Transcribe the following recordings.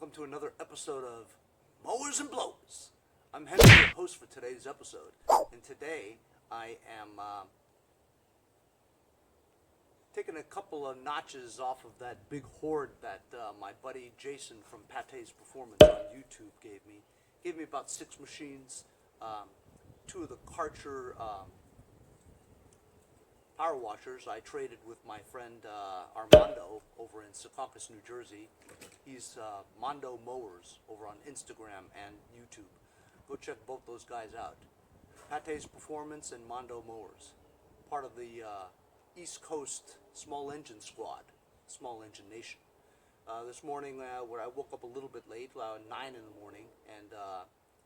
welcome to another episode of Mowers and Blowers. I'm Henry, your host for today's episode, and today I am taking a couple of notches off of that big horde that my buddy Jason from Pate's Performance on YouTube gave me. He gave me about 6 machines, 2 of the Karcher power washers I traded with my friend Armando over in Secaucus, New Jersey. He's Mondo Mowers over on Instagram and YouTube. Go check both those guys out. Pate's Performance and Mondo Mowers. Part of the East Coast Small Engine Squad, Small Engine Nation. This morning, where I woke up a little bit late, 9 in the morning, and I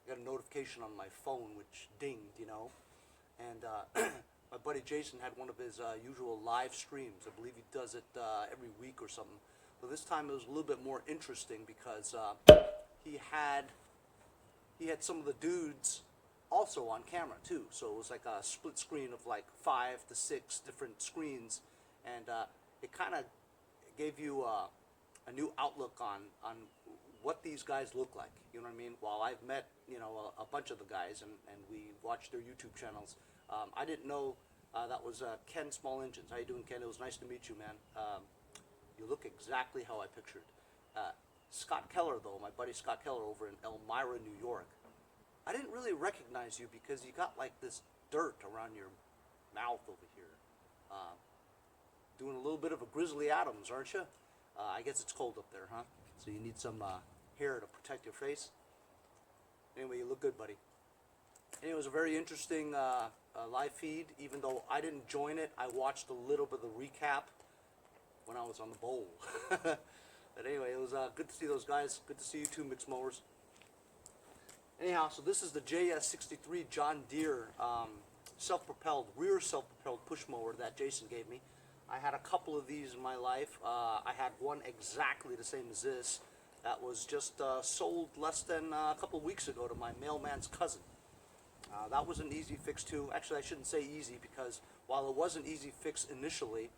got a notification on my phone which dinged, you know, and my buddy Jason had one of his usual live streams. I believe he does it every week or something. But this time it was a little bit more interesting because he had some of the dudes also on camera too. So it was like a split screen of like 5 to 6 different screens, and it kind of gave you a new outlook on what these guys look like. You know what I mean? While I've met, you know, a bunch of the guys and we watched their YouTube channels, I didn't know that was Ken Small Engines. How you doing, Ken? It was nice to meet you, man. You look exactly how I pictured. Scott Keller, though, my buddy Scott Keller over in Elmira, New York, I didn't really recognize you because you got like this dirt around your mouth over here. Doing a little bit of a Grizzly Adams, aren't you? I guess it's cold up there, huh? So you need some hair to protect your face. Anyway, you look good, buddy. And it was a very interesting live feed. Even though I didn't join it, I watched a little bit of the recap when I was on the bowl. But anyway, it was good to see those guys. Good to see you too, Mixed Mowers. Anyhow, so this is the Js63 John Deere self-propelled, rear self-propelled push mower that Jason gave me. I had a couple of these in my life. I had one exactly the same as this that was just sold less than a couple of weeks ago to my mailman's cousin. That was an easy fix too. Actually, I shouldn't say easy, because while it was an easy fix initially,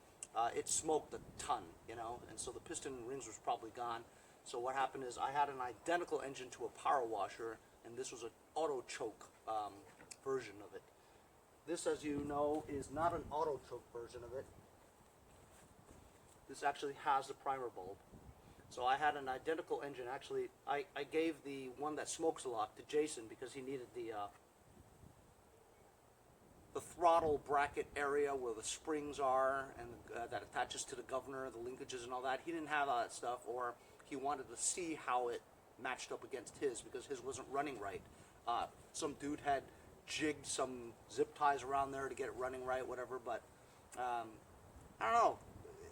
it smoked a ton, you know, and so the piston and rings was probably gone. So what happened is I had an identical engine to a power washer, and this was an auto choke version of it. This, as you know, is not an auto choke version of it. This actually has the primer bulb. So I had an identical engine. Actually, I gave the one that smokes a lot to Jason because he needed the throttle bracket area where the springs are and that attaches to the governor, the linkages and all that. He didn't have all that stuff, or he wanted to see how it matched up against his because his wasn't running right. Some dude had jigged some zip ties around there to get it running right, whatever, but I don't know.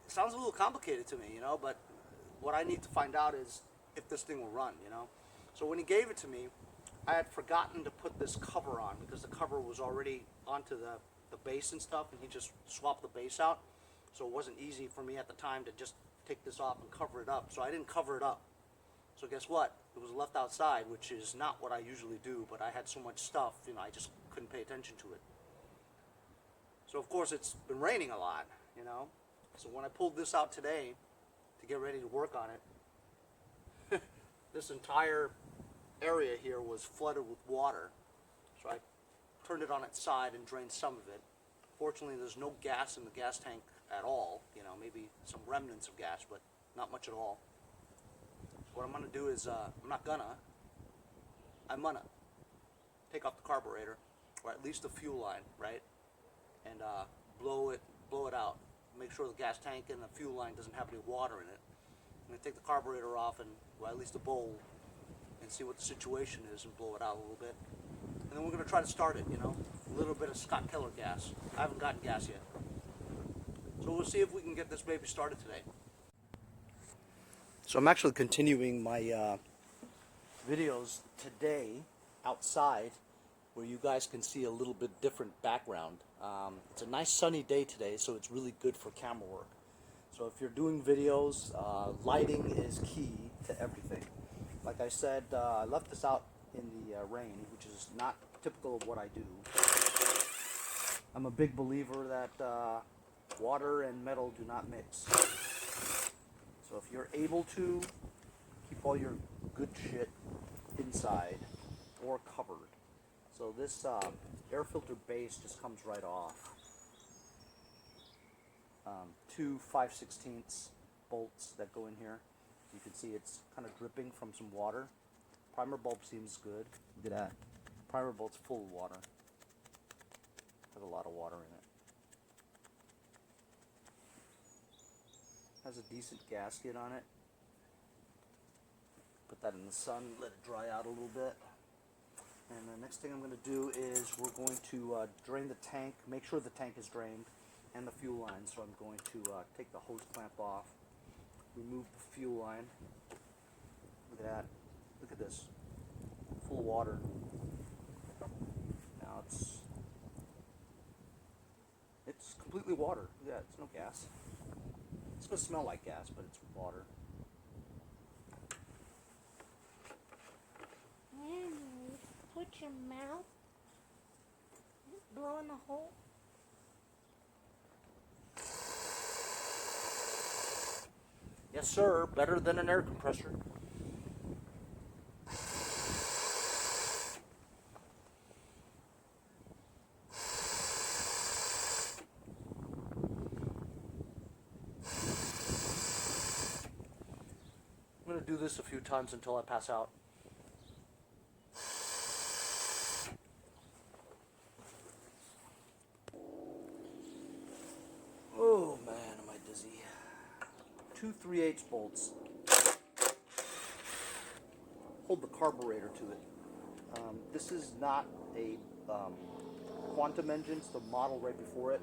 It sounds a little complicated to me, you know, but what I need to find out is if this thing will run, you know. So when he gave it to me, I had forgotten to put this cover on because the cover was already onto the base and stuff, and he just swapped the base out. So it wasn't easy for me at the time to just take this off and cover it up. So I didn't cover it up. So guess what? It was left outside, which is not what I usually do, but I had so much stuff, you know, I just couldn't pay attention to it. So of course it's been raining a lot, you know. So when I pulled this out today to get ready to work on it, this entire area here was flooded with water. So I turned it on its side and drained some of it. Fortunately, there's no gas in the gas tank at all. You know, maybe some remnants of gas, but not much at all. What I'm going to do is, I'm gonna take off the carburetor, or at least the fuel line, right? And blow it out. Make sure the gas tank and the fuel line doesn't have any water in it. I'm going to take the carburetor off, and, well, at least the bowl, and see what the situation is and blow it out a little bit. And then we're going to try to start it, you know, a little bit of Scott Keller gas. I haven't gotten gas yet. So we'll see if we can get this baby started today. So I'm actually continuing my videos today outside, where you guys can see a little bit different background. It's a nice sunny day today, so it's really good for camera work. So if you're doing videos, lighting is key to everything. Like I said, I left this out in the rain, which is not typical of what I do. I'm a big believer that water and metal do not mix. So if you're able to, keep all your good shit inside or covered. So this air filter base just comes right off. 2 5/16 bolts that go in here. You can see it's kind of dripping from some water. Primer bulb seems good. Look at that. Primer bulb's full of water. Has a lot of water in it. Has a decent gasket on it. Put that in the sun, let it dry out a little bit. And the next thing I'm going to do is we're going to drain the tank, make sure the tank is drained, and the fuel line. So I'm going to take the hose clamp off, remove the fuel line. Look at that. Look at this. Full of water. Now it's completely water. Yeah, it's no gas. It's going to smell like gas, but it's water. Put your mouth, blowing a hole. Yes, sir. Better than an air compressor. I'm going to do this a few times until I pass out. Oh man, am I dizzy. 2 3/8 bolts. Hold the carburetor to it. This is not a quantum engine, it's the model right before it.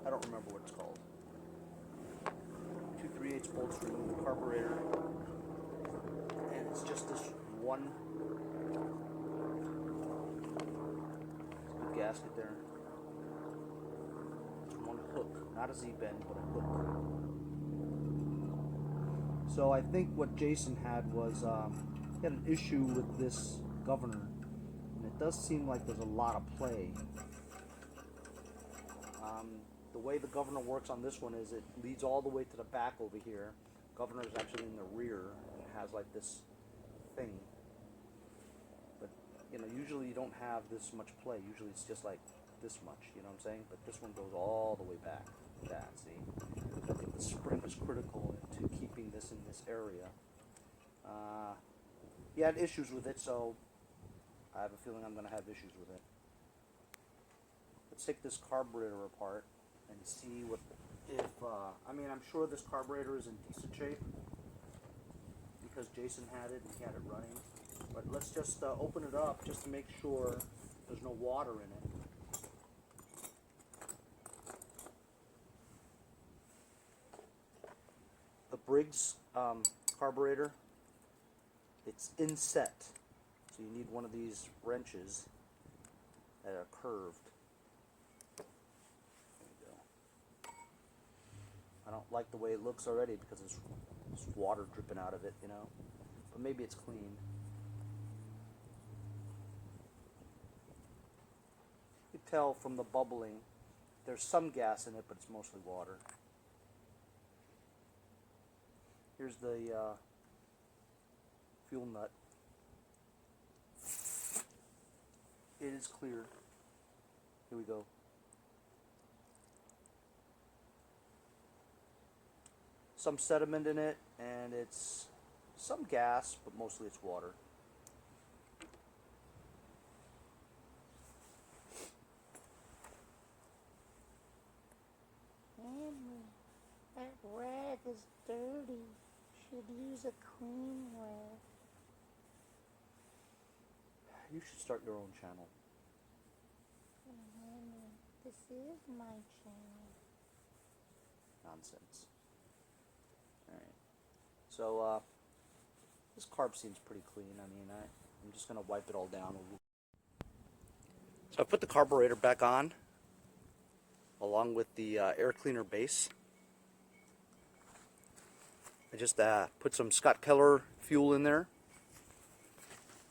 I don't remember what it's called. 2 3/8 bolts remove the carburetor. And it's just this one gasket there. One hook, not a Z-bend, but a hook. So I think what Jason had was he had an issue with this governor, and it does seem like there's a lot of play. The way the governor works on this one is it leads all the way to the back over here. Governor is actually in the rear, and it has like this thing. But you know, usually you don't have this much play. Usually it's just like this much, you know what I'm saying? But this one goes all the way back. That, see? I think the spring is critical into keeping this in this area. He had issues with it, so I have a feeling I'm going to have issues with it. Let's take this carburetor apart and see what, I mean, I'm sure this carburetor is in decent shape because Jason had it and he had it running. But let's just open it up just to make sure there's no water in it. The Briggs carburetor, it's inset, so you need one of these wrenches that are curved. There you go. I don't like the way it looks already because there's water dripping out of it, you know, but maybe it's clean. You can tell from the bubbling, there's some gas in it, but it's mostly water. Here's the fuel nut. It is clear. Here we go. Some sediment in it, and it's some gas, but mostly it's water. Henry, that rag is dirty. Should use a clean rag. You should start your own channel. Henry, this is my channel. Nonsense. Alright. So, this carb seems pretty clean. I mean, I'm just going to wipe it all down. So I put the carburetor back on, along with the air cleaner base. I just put some Scott Keller fuel in there,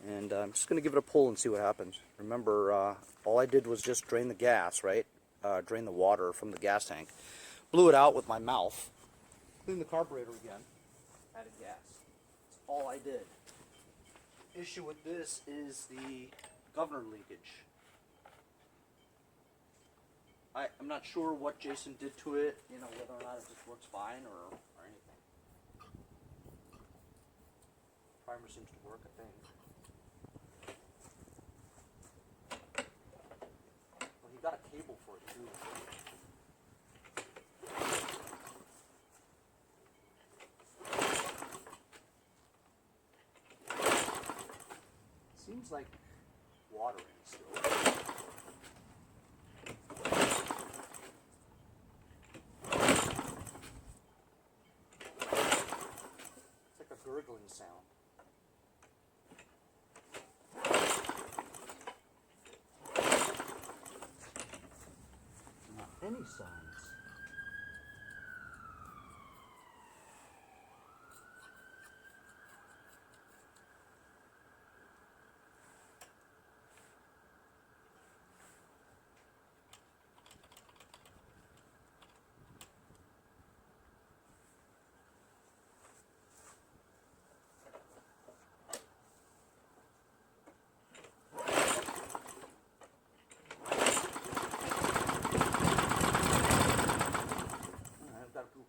and I'm just going to give it a pull and see what happens. Remember, all I did was just drain the gas, right? Drain the water from the gas tank. Blew it out with my mouth. Clean the carburetor again. added gas. That's all I did. Issue with this is the governor linkage. I'm not sure what Jason did to it, you know, whether or not it just works fine or anything. Primer seems to work, I think. Well, he got a cable for it too. Seems like water in it still. Gurgling sound. Not any signs.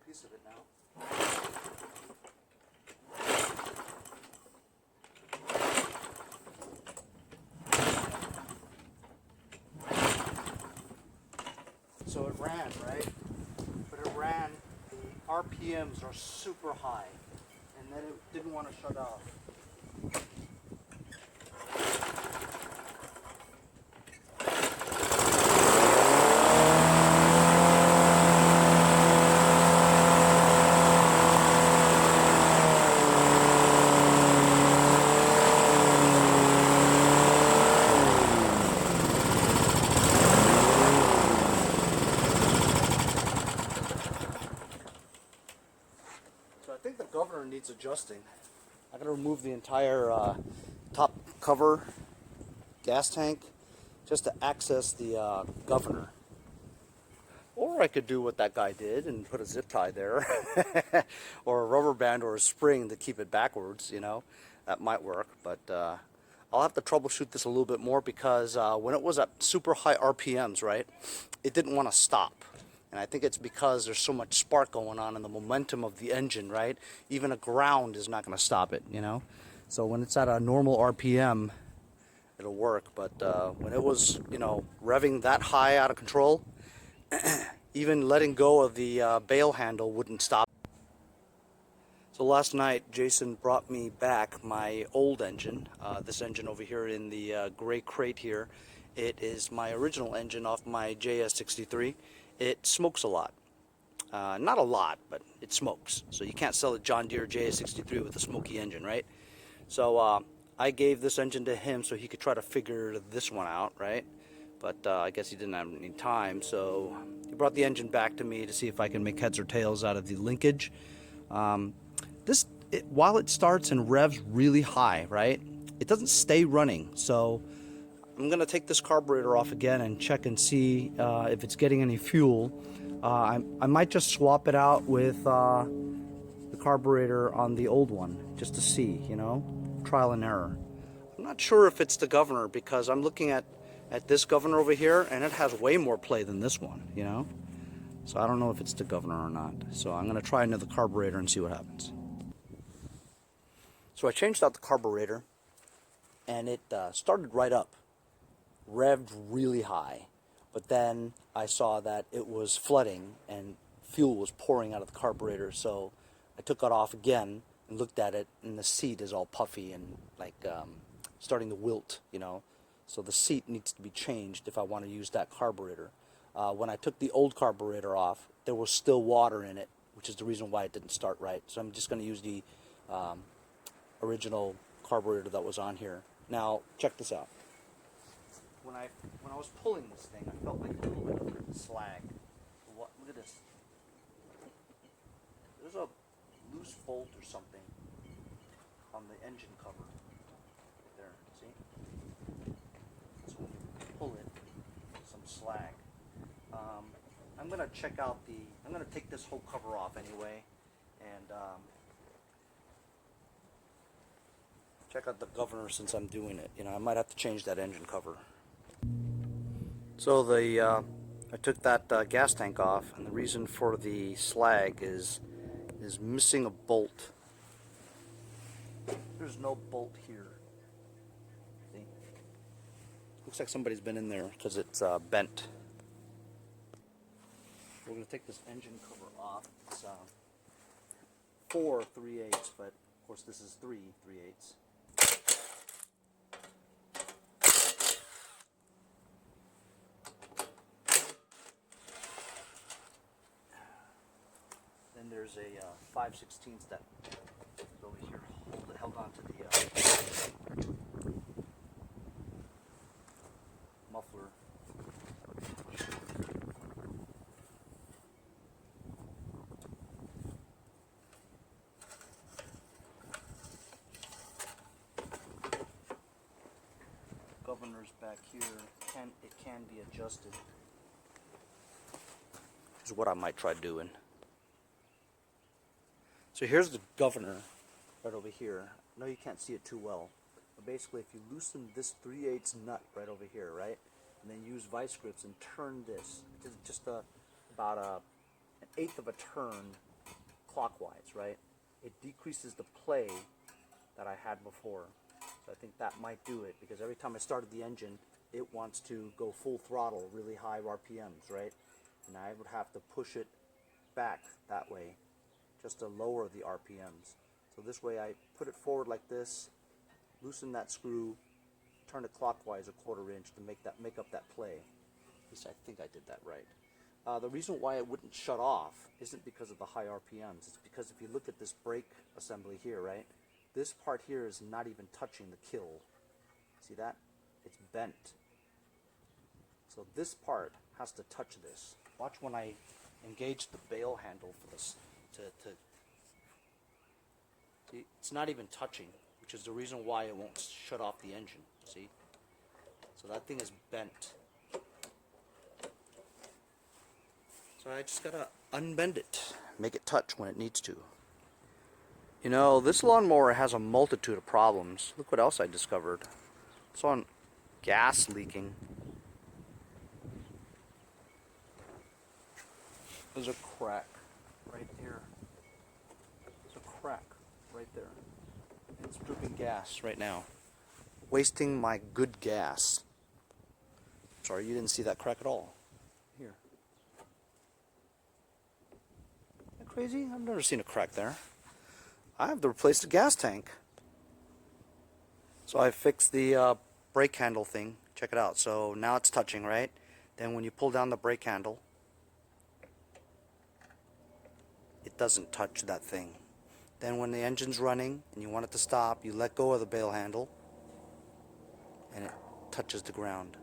Piece of it now. So it ran, right? But it ran, the RPMs are super high, and then it didn't want to shut off. Needs adjusting. I gotta remove the entire top cover gas tank just to access the governor. Or I could do what that guy did and put a zip tie there or a rubber band or a spring to keep it backwards, you know. That might work, but I'll have to troubleshoot this a little bit more because when it was at super high RPMs, right, it didn't want to stop. And I think it's because there's so much spark going on in the momentum of the engine, right? Even a ground is not going to stop it, you know? So when it's at a normal RPM, it'll work. But when it was, you know, revving that high out of control, even letting go of the bail handle wouldn't stop. So last night, Jason brought me back my old engine. This engine over here in the gray crate here. It is my original engine off my Js63. It smokes a lot. Not a lot, but it smokes. So you can't sell a John Deere Js63 with a smoky engine, right? So I gave this engine to him so he could try to figure this one out, right? But I guess he didn't have any time, so he brought the engine back to me to see if I can make heads or tails out of the linkage. While it starts and revs really high, right, it doesn't stay running. So I'm going to take this carburetor off again and check and see if it's getting any fuel. I might just swap it out with the carburetor on the old one just to see, you know, trial and error. I'm not sure if it's the governor because I'm looking at this governor over here and it has way more play than this one, you know. So I don't know if it's the governor or not. So I'm going to try another carburetor and see what happens. So I changed out the carburetor and it started right up. Revved really high, but then I saw that it was flooding and fuel was pouring out of the carburetor, so I took it off again and looked at it, and the seat is all puffy and like starting to wilt, you know. So the seat needs to be changed if I want to use that carburetor. When I took the old carburetor off, there was still water in it, which is the reason why it didn't start right. So I'm just going to use the original carburetor that was on here. Now check this out. When I was pulling this thing, I felt like a little bit of slag. Look at this. There's a loose bolt or something on the engine cover. Right there, see? So when you pull it, some slag. I'm gonna check out I'm gonna take this whole cover off anyway, and check out the governor since I'm doing it. You know, I might have to change that engine cover. So I took that gas tank off, and the reason for the slag is missing a bolt. There's no bolt here. See? Looks like somebody's been in there because it's bent. We're going to take this engine cover off. It's 4 3/8, but of course this is 3 3/8. Then there's a 5/16 that is over here, held on to the muffler. Governor's back here. It can be adjusted. Is what I might try doing. So here's the governor right over here. I know you can't see it too well, but basically if you loosen this 3/8 nut right over here, right, and then use vice grips and turn this just about an eighth of a turn clockwise, right, it decreases the play that I had before. So I think that might do it, because every time I started the engine, it wants to go full throttle, really high RPMs, right? And I would have to push it back that way, just to lower the RPMs. So this way I put it forward like this, loosen that screw, turn it clockwise a 1/4 inch to make up that play. At least I think I did that right. The reason why it wouldn't shut off isn't because of the high RPMs. It's because if you look at this brake assembly here, right, this part here is not even touching the kill. See that? It's bent. So this part has to touch this. Watch when I engage the bail handle for this. See, it's not even touching, which is the reason why it won't shut off the engine. See? So that thing is bent. So I just gotta unbend it, make it touch when it needs to. You know, this lawnmower has a multitude of problems. Look what else I discovered. It's on gas leaking. There's a crack right here. There's a crack right there. It's dripping gas right now. Wasting my good gas. Sorry, you didn't see that crack at all. Here. Isn't that crazy? I've never seen a crack there. I have to replace the gas tank. So I fixed the brake handle thing. Check it out. So now it's touching, right? Then when you pull down the brake handle, it doesn't touch that thing. Then when the engine's running and you want it to stop, you let go of the bail handle and it touches the ground.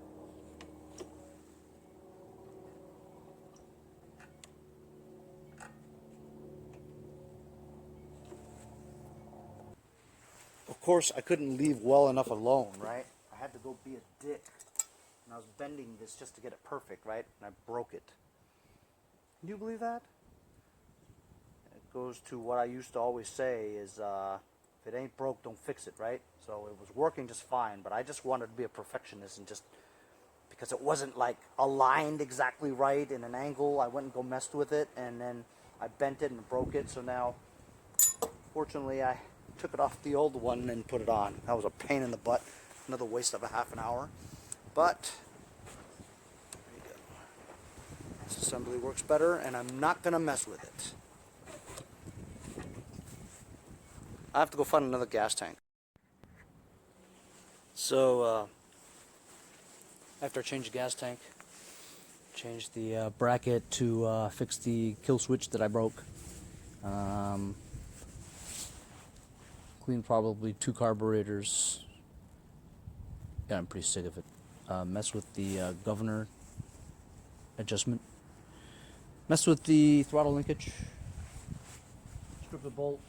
Of course, I couldn't leave well enough alone, right? I had to go be a dick. And I was bending this just to get it perfect, right? And I broke it. Can you believe that? It goes to what I used to always say is, if it ain't broke, don't fix it, right? So it was working just fine, but I just wanted to be a perfectionist, and just because it wasn't like aligned exactly right in an angle, I went and go messed with it, and then I bent it and broke it. So now, fortunately, I took it off the old one and put it on. That was a pain in the butt. Another waste of a half an hour. But there you go. This assembly works better, and I'm not going to mess with it. I have to go find another gas tank. So after I changed the gas tank, changed the bracket to fix the kill switch that I broke. Cleaned probably 2 carburetors. Yeah, I'm pretty sick of it. Messed with the governor adjustment. Messed with the throttle linkage. Stripped the bolt.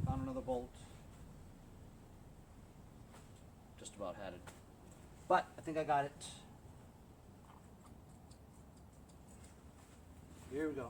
Found another bolt. Just about had it. But I think I got it. Here we go.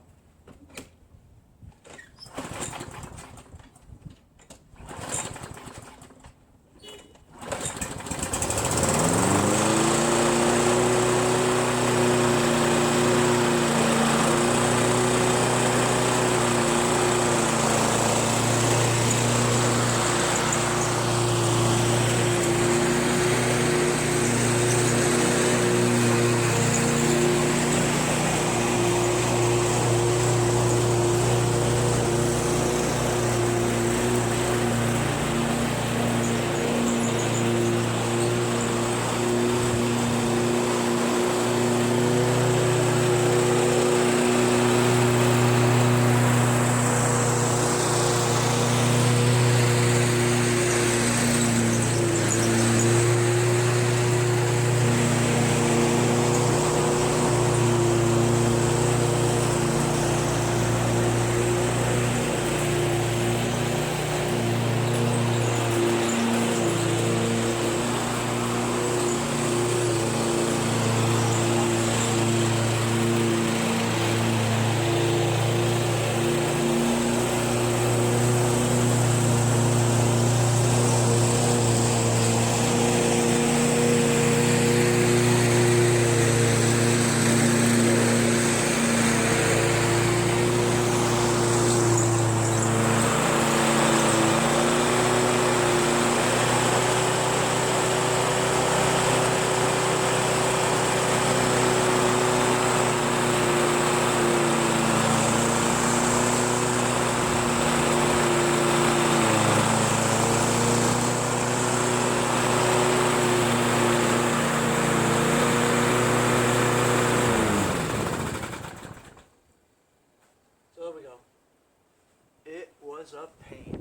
was a pain.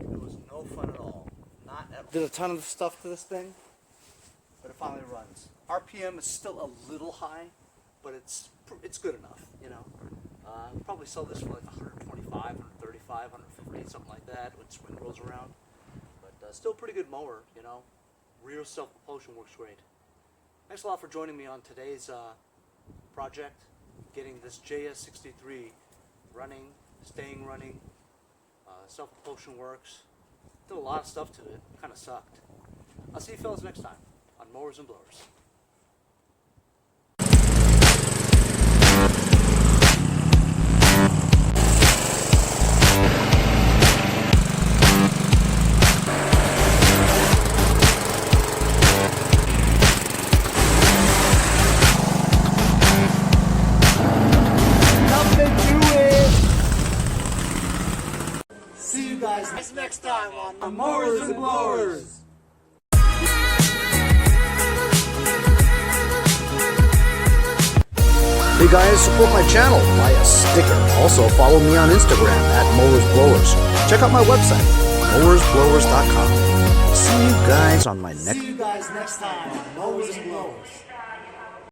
It was no fun at all. Not at all. Did a ton of stuff to this thing, but it finally runs. RPM is still a little high, but it's good enough, you know. I'll probably sell this for like 125, 135, 150, something like that when spring rolls around. But still pretty good mower, you know. Rear self-propulsion works great. Thanks a lot for joining me on today's project, getting this JS63 running, staying running. Self-propulsion works. Did a lot of stuff to it. Kind of sucked. I'll see you fellas next time on Mowers and Blowers. See you guys next time on Mowers and Blowers. Hey guys, support my channel, buy a sticker. Also follow me on Instagram @MowersBlowers. Check out my website, mowersblowers.com. See you guys on my next. See you guys next time on Mowers and Blowers.